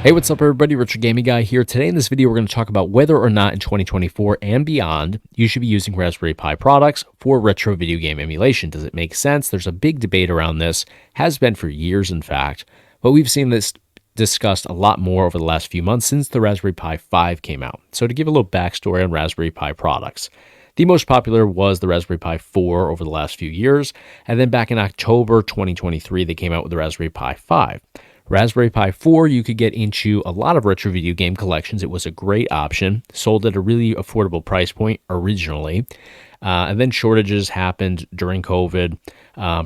Hey, what's up everybody? Richard Gaming Guy here. Today in this video, we're going to talk about whether or not in 2024 and beyond, you should be using Raspberry Pi products for retro video game emulation. Does it make sense? There's a big debate around this, has been for years in fact, but we've seen this discussed a lot more over the last few months since the Raspberry Pi 5 came out. So to give a little backstory on Raspberry Pi products, the most popular was the Raspberry Pi 4 over the last few years, and then back in October 2023, they came out with the Raspberry Pi 5. Raspberry Pi 4, you could get into a lot of retro video game collections. It was a great option, sold at a really affordable price point originally. And then shortages happened during COVID.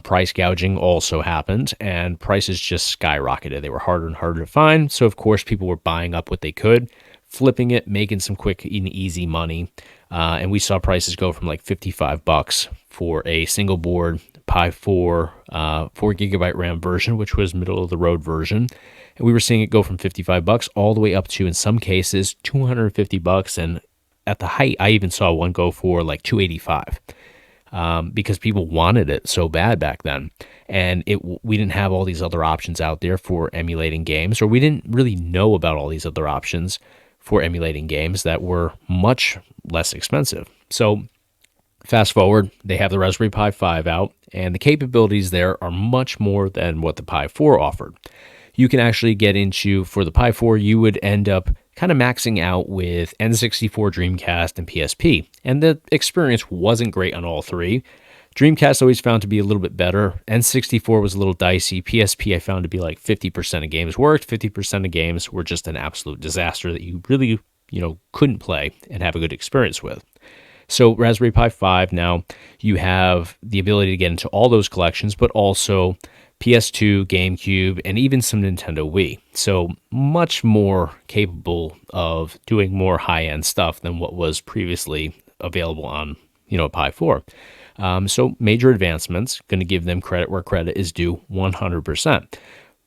Price gouging also happened, and prices just skyrocketed. They were harder and harder to find. So, of course, people were buying up what they could, flipping it, making some quick and easy money. And we saw prices go from like $55 for a single board Pi 4 4GB RAM version, which was middle of the road version. And we were seeing it go from $55 all the way up to, in some cases, $250. And at the height, I even saw one go for like $285 because people wanted it so bad back then. And we didn't have all these other options out there for emulating games, or we didn't really know about all these other options for emulating games that were much less expensive. So fast forward, they have the Raspberry Pi 5 out, and the capabilities there are much more than what the Pi 4 offered. You can actually get into, for the Pi 4, you would end up kind of maxing out with N64, Dreamcast, and PSP. And the experience wasn't great on all three. Dreamcast always found to be a little bit better. N64 was a little dicey. PSP I found to be like 50% of games worked, 50% of games were just an absolute disaster that you really, couldn't play and have a good experience with. So Raspberry Pi 5, now you have the ability to get into all those collections, but also PS2, GameCube, and even some Nintendo Wii. So much more capable of doing more high-end stuff than what was previously available on, Pi 4. So major advancements, going to give them credit where credit is due 100%.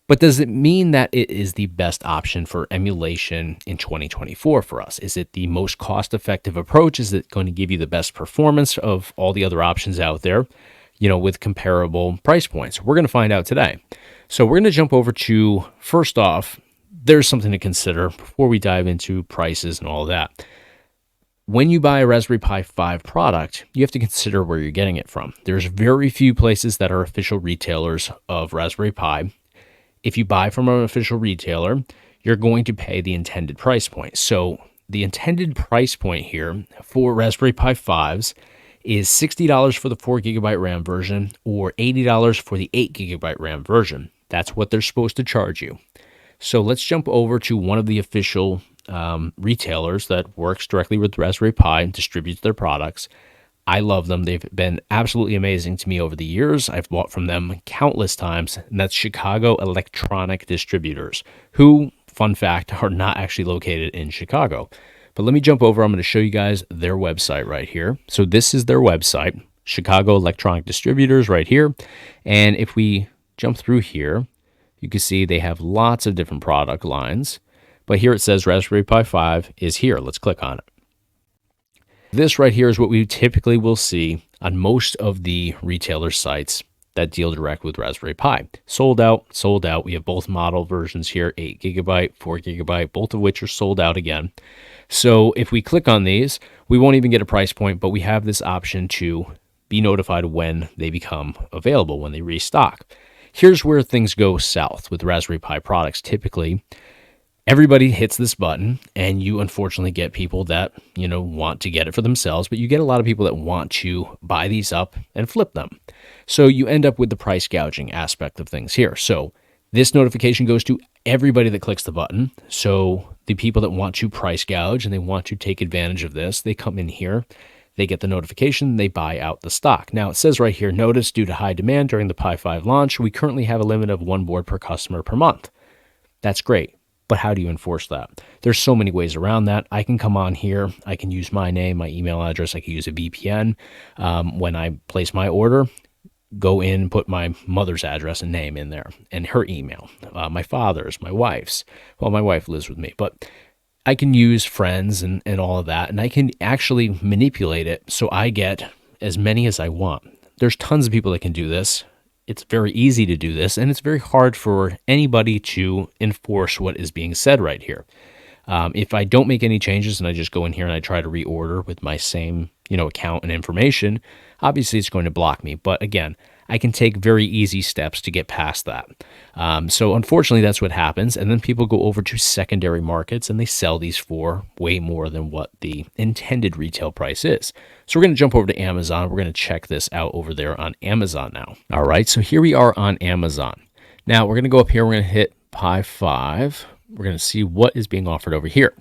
But does it mean that it is the best option for emulation in 2024 for us? Is it the most cost-effective approach? Is it going to give you the best performance of all the other options out there, with comparable price points? We're going to find out today. So we're going to jump over to, first off, there's something to consider before we dive into prices and all of that. When you buy a Raspberry Pi 5 product, you have to consider where you're getting it from. There's very few places that are official retailers of Raspberry Pi. If you buy from an official retailer, you're going to pay the intended price point. So the intended price point here for Raspberry Pi 5s is $60 for the 4GB RAM version or $80 for the 8GB RAM version. That's what they're supposed to charge you. So let's jump over to one of the official retailers that works directly with Raspberry Pi and distributes their products. I love them. They've been absolutely amazing to me over the years. I've bought from them countless times, and that's Chicago Electronic Distributors, who, fun fact, are not actually located in Chicago. But let me jump over. I'm going to show you guys their website right here. So this is their website, Chicago Electronic Distributors right here. And if we jump through here, you can see they have lots of different product lines. But here it says Raspberry Pi 5 is here. Let's click on it. This right here is what we typically will see on most of the retailer sites that deal direct with Raspberry Pi. Sold out, sold out. We have both model versions here, 8GB, 4GB, both of which are sold out again. So if we click on these, we won't even get a price point, but we have this option to be notified when they become available, when they restock. Here's where things go south with Raspberry Pi products. Typically, everybody hits this button, and you unfortunately get people that, want to get it for themselves, but you get a lot of people that want to buy these up and flip them. So you end up with the price gouging aspect of things here. So this notification goes to everybody that clicks the button. So the people that want to price gouge and they want to take advantage of this, they come in here, they get the notification, they buy out the stock. Now it says right here, notice due to high demand during the Pi 5 launch, we currently have a limit of one board per customer per month. That's great. But how do you enforce that? There's so many ways around that. I can come on here. I can use my name, my email address. I can use a VPN. When I place my order, go in, put my mother's address and name in there and her email, my father's, my wife's. Well, my wife lives with me, but I can use friends and all of that. And I can actually manipulate it so I get as many as I want. There's tons of people that can do this. it's very easy to do this, and it's very hard for anybody to enforce what is being said right here. If I don't make any changes and I just go in here and I try to reorder with my same, account and information, obviously it's going to block me. But again, I can take very easy steps to get past that. So unfortunately, that's what happens. And then people go over to secondary markets and they sell these for way more than what the intended retail price is. So we're going to jump over to Amazon. We're going to check this out over there on Amazon now. All right, so here we are on Amazon. Now we're going to go up here. We're going to hit Pi 5. We're going to see what is being offered over here.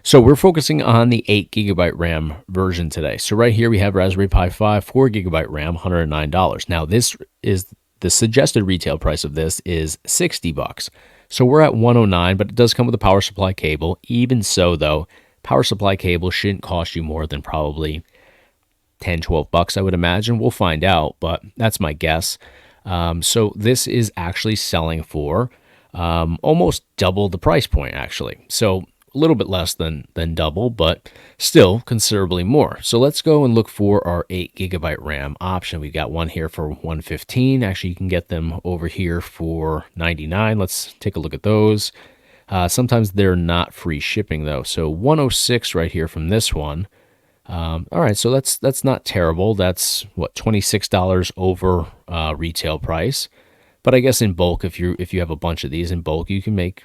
So we're focusing on the 8GB RAM version today. So right here we have Raspberry Pi 5, 4GB RAM, $109. Now this is the suggested retail price of this is $60. So we're at $109, but it does come with a power supply cable. Even so though, power supply cable shouldn't cost you more than probably $10, $12, I would imagine. We'll find out, but that's my guess. So this is actually selling for almost double the price point, actually. So a little bit less than double, but still considerably more. So let's go and look for our 8GB RAM option. We've got one here for $115. Actually, you can get them over here for $99. Let's take a look at those. Sometimes they're not free shipping though. So $106 right here from this one. All right, so that's not terrible. That's what, $26 over retail price. But I guess in bulk, if you have a bunch of these in bulk, you can make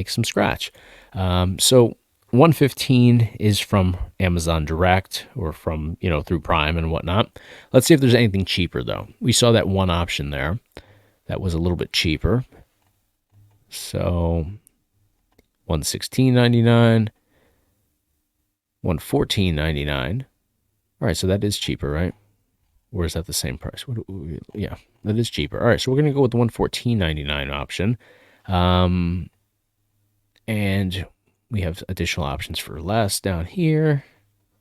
some scratch. So 115 is from Amazon Direct or from through Prime and whatnot. Let's see if there's anything cheaper though. We saw that one option there that was a little bit cheaper. So 116.99, 114.99. All right, so that is cheaper, right? Or is that the same price? Yeah, that is cheaper. All right, so we're going to go with the $114.99 option. And we have additional options for less down here.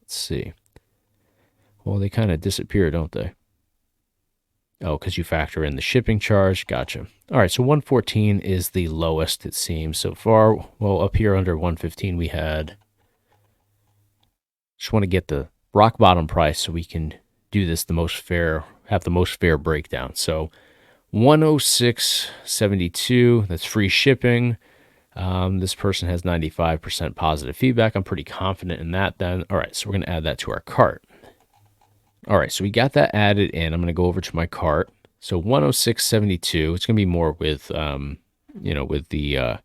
Let's see. Well, they kind of disappear, don't they? Oh, because you factor in the shipping charge. Gotcha. All right, so 114 is the lowest, it seems, so far. Well, up here under 115, we had... Just want to get the rock bottom price so we can do this have the most fair breakdown. So 106.72, that's free shipping. This person has 95% positive feedback. I'm pretty confident in that then. All right, so we're going to add that to our cart. All right, so we got that added in. I'm going to go over to my cart. So 106.72, it's going to be more with, with the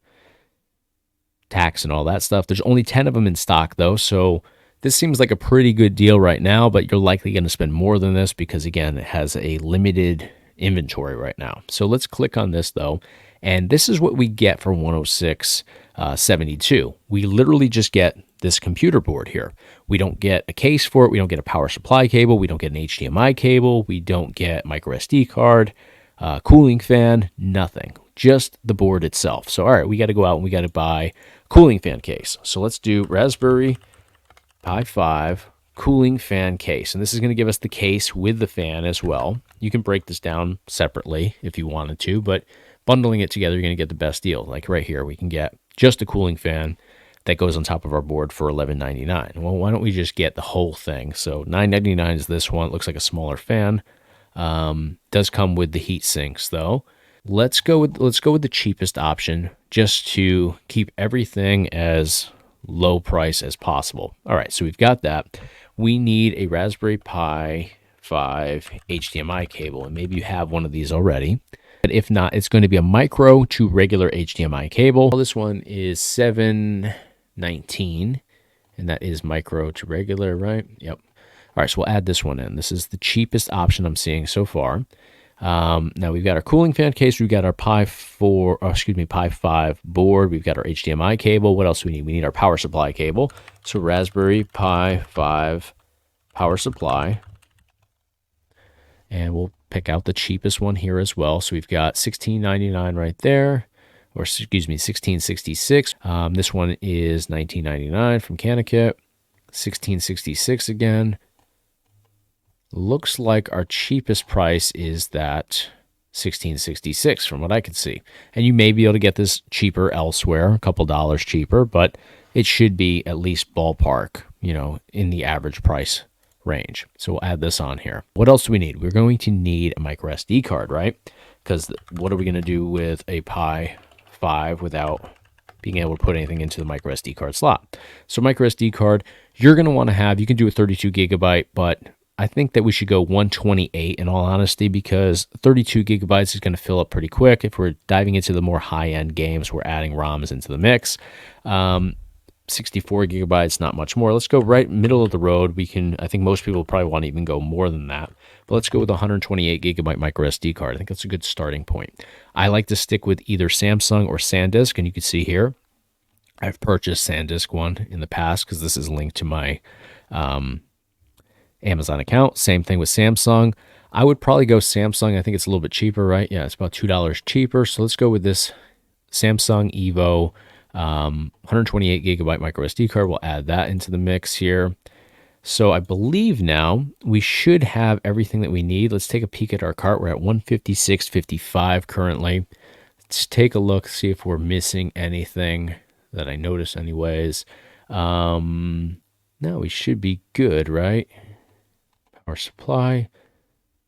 tax and all that stuff. There's only 10 of them in stock though, so this seems like a pretty good deal right now, but you're likely going to spend more than this because, again, it has a limited inventory right now. So let's click on this, though, and this is what we get for 106.72. We literally just get this computer board here. We don't get a case for it. We don't get a power supply cable. We don't get an HDMI cable. We don't get micro SD card, cooling fan, nothing. Just the board itself. So, all right, we got to go out and we got to buy a cooling fan case. So let's do Raspberry Pi 5 cooling fan case. And this is going to give us the case with the fan as well. You can break this down separately if you wanted to, but bundling it together, you're going to get the best deal. Like right here, we can get just a cooling fan that goes on top of our board for $11.99. Well, why don't we just get the whole thing? So $9.99 is this one. It looks like a smaller fan. Does come with the heat sinks though. Let's go with the cheapest option just to keep everything as low price as possible. All right, so we've got that. We need a Raspberry Pi 5 HDMI cable, and maybe you have one of these already. But if not, it's going to be a micro to regular HDMI cable. This one is $7.19, and that is micro to regular, right? Yep. All right, so we'll add this one in. This is the cheapest option I'm seeing so far. Now we've got our cooling fan case. We've got our Pi 5 board. We've got our HDMI cable. What else do we need? We need our power supply cable. So Raspberry Pi 5 power supply. And we'll pick out the cheapest one here as well. So we've got $16.99 right there, or excuse me, $16.66. This one is $19.99 from Canakit. $16.66 again. Looks like our cheapest price is that $16.66 from what I can see. And you may be able to get this cheaper elsewhere, a couple dollars cheaper, but it should be at least ballpark, in the average price range. So we'll add this on here. What else do we need? We're going to need a micro SD card, right? Because what are we going to do with a Pi 5 without being able to put anything into the micro SD card slot? So micro SD card, you're going to want to have, you can do a 32 gigabyte, but I think that we should go 128 in all honesty, because 32 gigabytes is going to fill up pretty quick. If we're diving into the more high-end games, we're adding ROMs into the mix. 64 gigabytes, not much more. Let's go right middle of the road. I think most people probably want to even go more than that, but let's go with 128 gigabyte micro SD card. I think that's a good starting point. I like to stick with either Samsung or SanDisk, and you can see here, I've purchased SanDisk one in the past because this is linked to my Amazon account. Same thing with Samsung. I would probably go Samsung. I think it's a little bit cheaper, right? Yeah, it's about $2 cheaper. So let's go with this Samsung Evo 128 gigabyte micro SD card. We'll add that into the mix here. So I believe now we should have everything that we need. Let's take a peek at our cart. We're at 156.55 currently. Let's take a look, see if we're missing anything that I noticed anyways. No, we should be good, right? Power supply.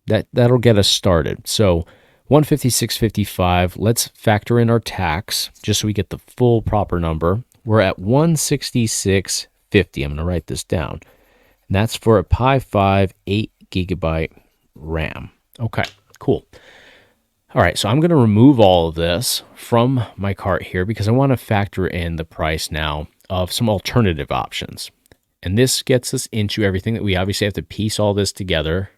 That'll get us started. So 156.55. Let's factor in our tax just so we get the full proper number. We're at 166.50. I'm going to write this down. And that's for a Pi 5 8 gigabyte RAM. Okay, cool. All right, so I'm going to remove all of this from my cart here because I want to factor in the price now of some alternative options. And this gets us into everything that we obviously have to piece all this together,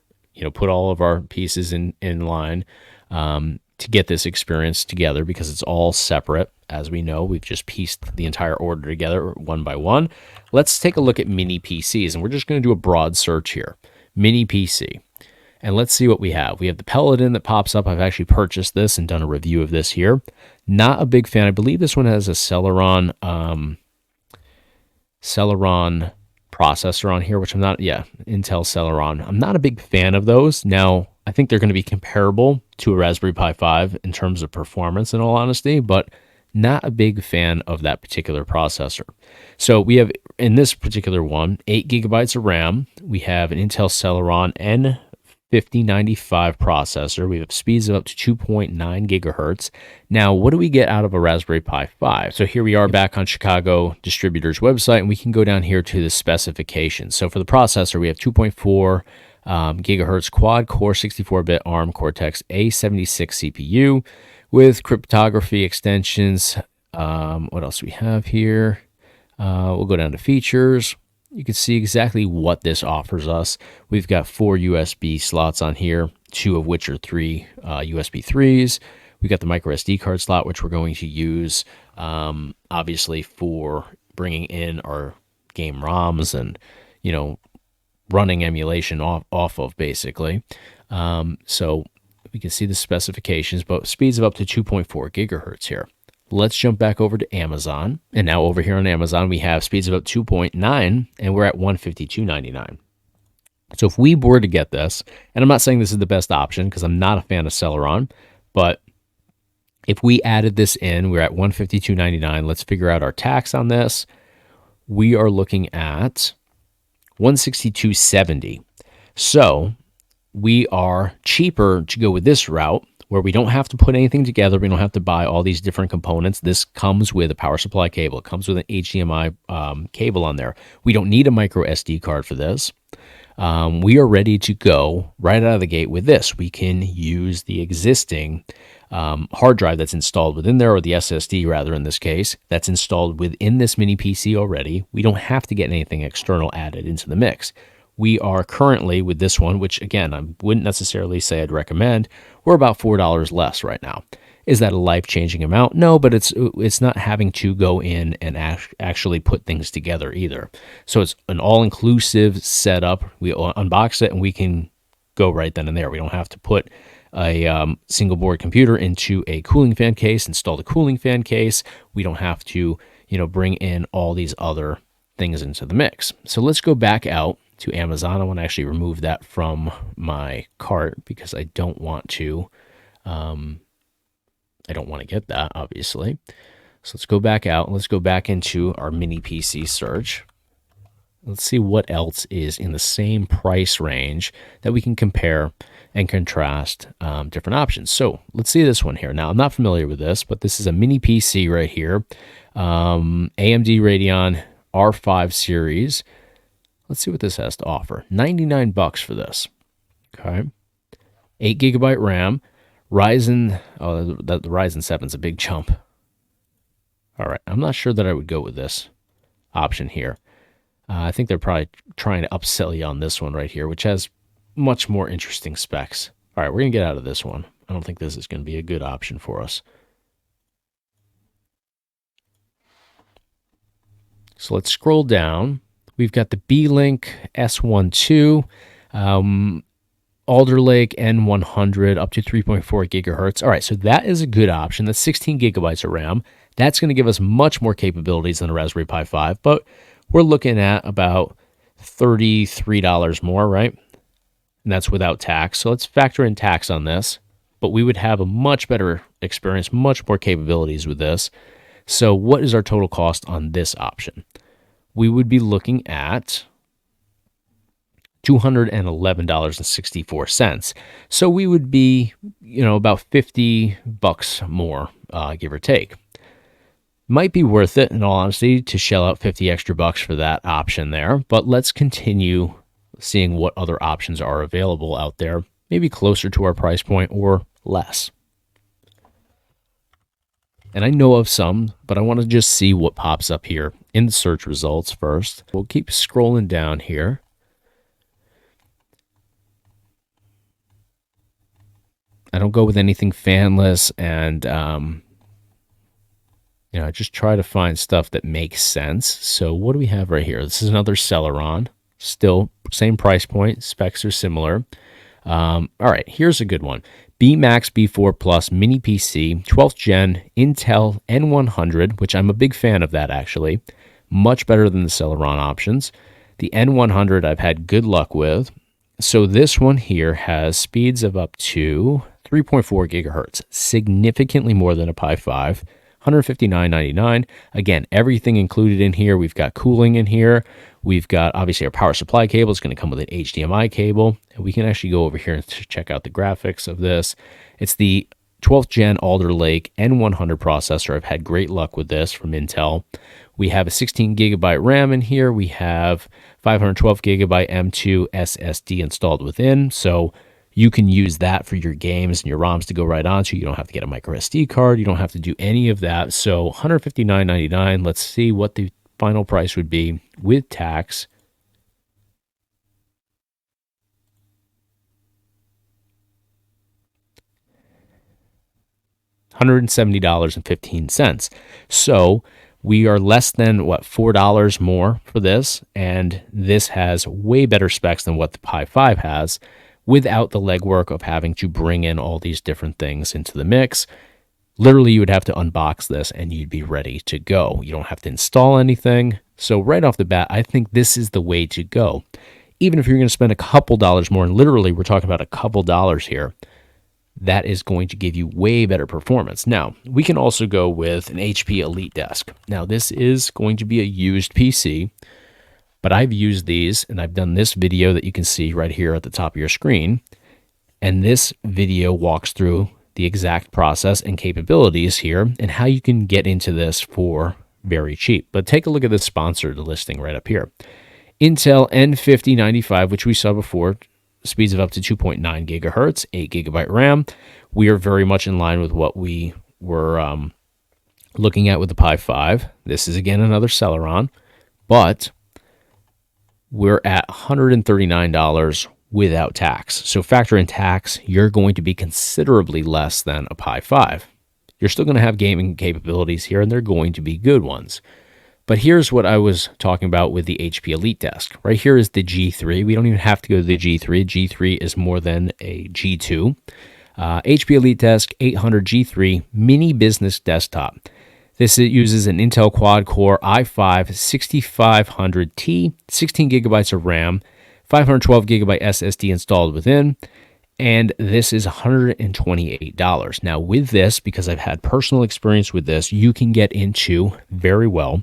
put all of our pieces in line to get this experience together, because it's all separate. As we know, we've just pieced the entire order together one by one. Let's take a look at mini PCs, and we're just going to do a broad search here. Mini PC. And let's see what we have. We have the Paladin that pops up. I've actually purchased this and done a review of this here. Not a big fan. I believe this one has a Celeron processor on here, which I'm not, Intel Celeron. I'm not a big fan of those. Now, I think they're going to be comparable to a Raspberry Pi 5 in terms of performance, in all honesty, but not a big fan of that particular processor. So we have, in this particular one, 8 gigabytes of RAM. We have an Intel Celeron N5095 processor. We have speeds of up to 2.9 gigahertz. Now, what do we get out of a Raspberry Pi 5? So here we are back on Chicago Distributor's website, and we can go down here to the specifications. So for the processor, we have 2.4 gigahertz quad-core 64-bit ARM Cortex A76 CPU with cryptography extensions. What else do we have here? We'll go down to features. You can see exactly what this offers us. We've got 4 USB slots on here, 2 of which are 3 USB 3s. We've got the micro SD card slot, which we're going to use, obviously, for bringing in our game ROMs and, running emulation off of, basically. So we can see the specifications, but speeds of up to 2.4 gigahertz here. Let's jump back over to Amazon. And now over here on Amazon, we have speeds of about 2.9, and we're at $152.99. So if we were to get this, and I'm not saying this is the best option because I'm not a fan of Celeron, but if we added this in, we're at $152.99. Let's figure out our tax on this. We are looking at $162.70. So we are cheaper to go with this route, where we don't have to put anything together. We don't have to buy all these different components. This comes with a power supply cable. It comes with an HDMI cable on there. We don't need a micro SD card for this. We are ready to go right out of the gate with this. We can use the existing hard drive that's installed within there, or the SSD rather in this case, that's installed within this mini PC already. We don't have to get anything external added into the mix. We are currently with this one, which again, I wouldn't necessarily say I'd recommend. We're about $4 less right now. Is that a life-changing amount? No, but it's not having to go in and actually put things together either. So it's an all-inclusive setup. We unbox it and we can go right then and there. We don't have to put a single board computer into a cooling fan case, install the cooling fan case. We don't have to, bring in all these other things into the mix. So let's go back out to Amazon. I want to actually remove that from my cart because I don't want to get that, obviously. So let's go back out. Let's go back into our mini PC search. Let's see what else is in the same price range that we can compare and contrast different options. So let's see this one here. Now, I'm not familiar with this, but this is a mini PC right here. AMD Radeon R5 series. Let's see what this has to offer. $99 for this. Okay. 8 GB RAM. Ryzen, the Ryzen 7 is a big chump. All right. I'm not sure that I would go with this option here. I think they're probably trying to upsell you on this one right here, which has much more interesting specs. All right, we're going to get out of this one. I don't think this is going to be a good option for us. So let's scroll down. We've got the B-Link S12, Alder Lake N100 up to 3.4 gigahertz. All right, so that is a good option. That's 16 gigabytes of RAM. That's going to give us much more capabilities than a Raspberry Pi 5, but we're looking at about $33 more, right? And that's without tax. So let's factor in tax on this, but we would have a much better experience, much more capabilities with this. So what is our total cost on this option? We would be looking at $211.64. So we would be, about $50 more, give or take. Might be worth it, in all honesty, to shell out 50 extra bucks for that option there. But let's continue seeing what other options are available out there, maybe closer to our price point or less. And I know of some, but I want to just see what pops up here in the search results first. We'll keep scrolling down here. I don't go with anything fanless, and I just try to find stuff that makes sense. So what do we have right here? This is another Celeron. Still same price point. Specs are similar. All right, here's a good one. B-Max B4 Plus Mini PC, 12th Gen, Intel N100, which I'm a big fan of that, actually. Much better than the Celeron options. The N100 I've had good luck with. So this one here has speeds of up to 3.4 gigahertz, significantly more than a Pi 5. $159.99. Again, everything included in here. We've got cooling in here. We've got, obviously, our power supply cable. It's going to come with an HDMI cable. And we can actually go over here and check out the graphics of this. It's the 12th Gen Alder Lake N100 processor. I've had great luck with this from Intel. We have a 16 gigabyte RAM in here. We have 512 gigabyte M2 SSD installed within. So you can use that for your games and your ROMs to go right onto. You don't have to get a micro SD card. You don't have to do any of that. So $159.99. Let's see what the final price would be with tax. $170.15. So we are less than, $4 more for this. And this has way better specs than what the Pi 5 has, without the legwork of having to bring in all these different things into the mix. Literally, you would have to unbox this and you'd be ready to go. You don't have to install anything. So right off the bat, I think this is the way to go. Even if you're going to spend a couple dollars more, and literally we're talking about a couple dollars here, that is going to give you way better performance. Now, we can also go with an HP Elite Desk. Now, this is going to be a used PC, but I've used these, and I've done this video that you can see right here at the top of your screen. And this video walks through the exact process and capabilities here and how you can get into this for very cheap. But take a look at this sponsored listing right up here. Intel N5095, which we saw before, speeds of up to 2.9 gigahertz, 8 gigabyte RAM. We are very much in line with what we were looking at with the Pi 5. This is, again, another Celeron, but we're at $139 without tax. So factor in tax, you're going to be considerably less than a Pi 5. You're still going to have gaming capabilities here, and they're going to be good ones. But here's what I was talking about with the HP Elite Desk. Right here is the G3. We don't even have to go to the G3. G3 is more than a G2. HP Elite Desk 800 G3 Mini Business Desktop. This uses an Intel quad-core i5 6500T, 16 gigabytes of RAM, 512 gigabyte SSD installed within, and this is $128. Now, with this, because I've had personal experience with this, you can get into very well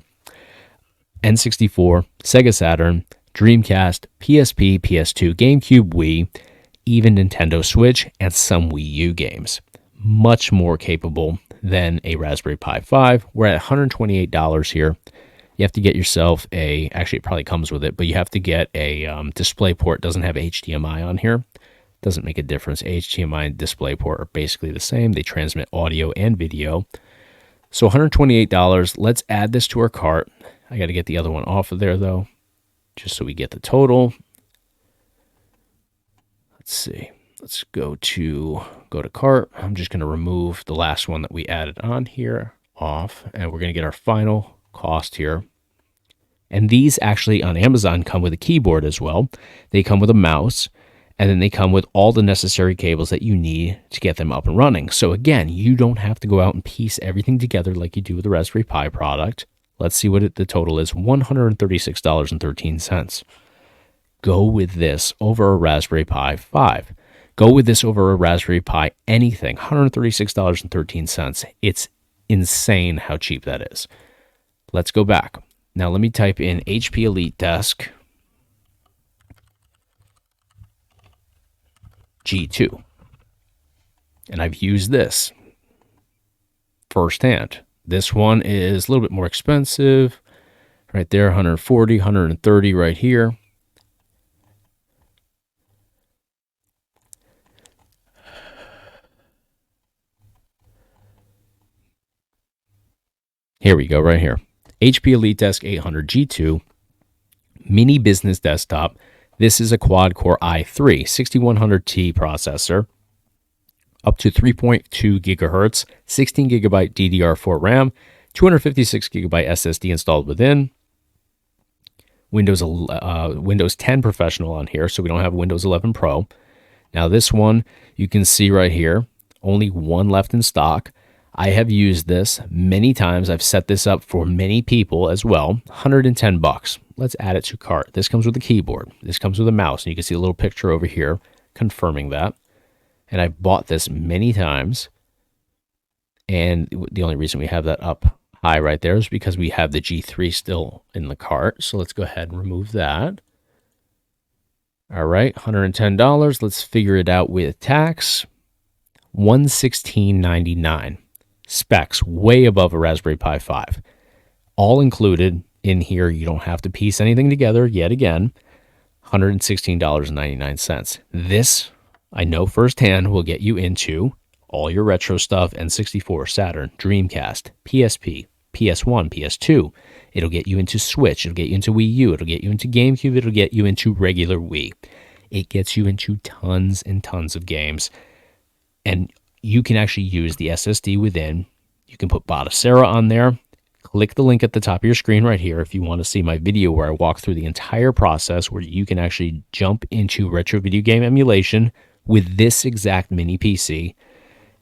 N64, Sega Saturn, Dreamcast, PSP, PS2, GameCube, Wii, even Nintendo Switch, and some Wii U games. Much more capable than a Raspberry Pi 5. We're at $128 here. You have to get yourself actually it probably comes with it, but you have to get a display port. It doesn't have HDMI on here. Doesn't make a difference. HDMI and DisplayPort are basically the same. They transmit audio and video. So $128. Let's add this to our cart. I got to get the other one off of there though, just so we get the total. Let's see. Let's go to cart. I'm just going to remove the last one that we added on here off, and we're going to get our final cost here. And these actually on Amazon come with a keyboard as well. They come with a mouse, and then they come with all the necessary cables that you need to get them up and running. So again, you don't have to go out and piece everything together like you do with the Raspberry Pi product. Let's see what the total is. $136.13. Go with this over a Raspberry Pi 5. Go with this over a Raspberry Pi anything. $136.13. It's insane how cheap that is. Let's go back. Now let me type in HP Elite Desk G2. And I've used this firsthand. This one is a little bit more expensive. Right there, 140, 130 right here. Here we go, right here. HP Elite Desk 800 G2 mini business desktop. This is a quad-core i3 6100T processor, up to 3.2 gigahertz, 16 gigabyte DDR4 RAM, 256 gigabyte SSD installed within. Windows 10 Professional on here, so we don't have Windows 11 Pro. Now this one, you can see right here, only one left in stock. I have used this many times. I've set this up for many people as well. $110. Let's add it to cart. This comes with a keyboard. This comes with a mouse, and you can see a little picture over here confirming that. And I bought this many times. And the only reason we have that up high right there is because we have the G3 still in the cart. So let's go ahead and remove that. All right, $110. Let's figure it out with tax. $116.99. Specs way above a Raspberry Pi 5. All included in here. You don't have to piece anything together yet again. $116.99. This, I know firsthand, will get you into all your retro stuff: N64, Saturn, Dreamcast, PSP, PS1, PS2. It'll get you into Switch. It'll get you into Wii U. It'll get you into GameCube. It'll get you into regular Wii. It gets you into tons and tons of games. And you can actually use the SSD within. You can put Batocera on there. Click the link at the top of your screen right here if you want to see my video where I walk through the entire process where you can actually jump into retro video game emulation with this exact mini PC.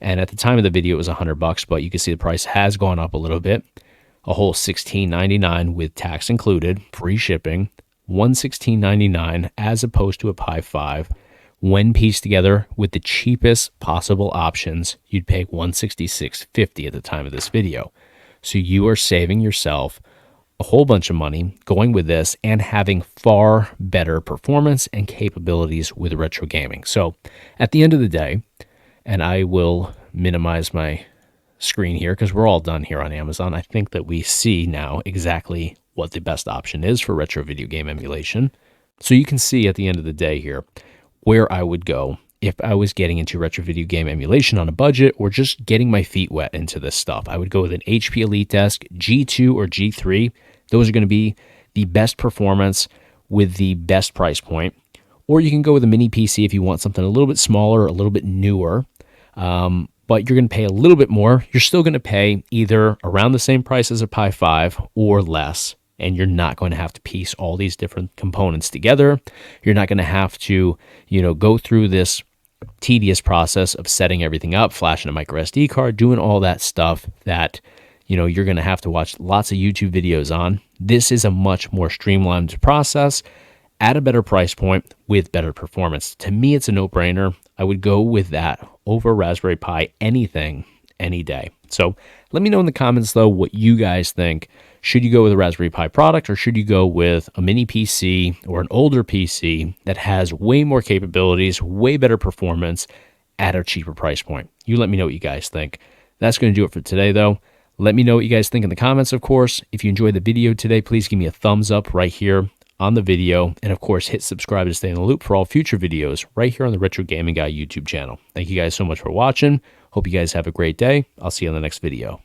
And at the time of the video, it was $100, but you can see the price has gone up a little bit. A whole $16.99 with tax included, free shipping, $116.99 as opposed to a Pi 5. When pieced together with the cheapest possible options, you'd pay $166.50 at the time of this video. So you are saving yourself a whole bunch of money going with this and having far better performance and capabilities with retro gaming. So at the end of the day, and I will minimize my screen here because we're all done here on Amazon. I think that we see now exactly what the best option is for retro video game emulation. So you can see at the end of the day here where I would go if I was getting into retro video game emulation on a budget or just getting my feet wet into this stuff. I would go with an HP Elite Desk G2 or G3. Those are going to be the best performance with the best price point. Or you can go with a mini PC if you want something a little bit smaller, a little bit newer, but you're going to pay a little bit more. You're still going to pay either around the same price as a Pi 5 or less, and you're not going to have to piece all these different components together. You're not going to have to, go through this tedious process of setting everything up, flashing a micro SD card, doing all that stuff that, you're going to have to watch lots of YouTube videos on. This is a much more streamlined process at a better price point with better performance. To me, it's a no-brainer. I would go with that over Raspberry Pi anything, any day. So let me know in the comments, though, what you guys think. Should you go with a Raspberry Pi product, or should you go with a mini PC or an older PC that has way more capabilities, way better performance at a cheaper price point? You let me know what you guys think. That's going to do it for today, though. Let me know what you guys think in the comments, of course. If you enjoyed the video today, please give me a thumbs up right here on the video. And of course, hit subscribe to stay in the loop for all future videos right here on the Retro Gaming Guy YouTube channel. Thank you guys so much for watching. Hope you guys have a great day. I'll see you on the next video.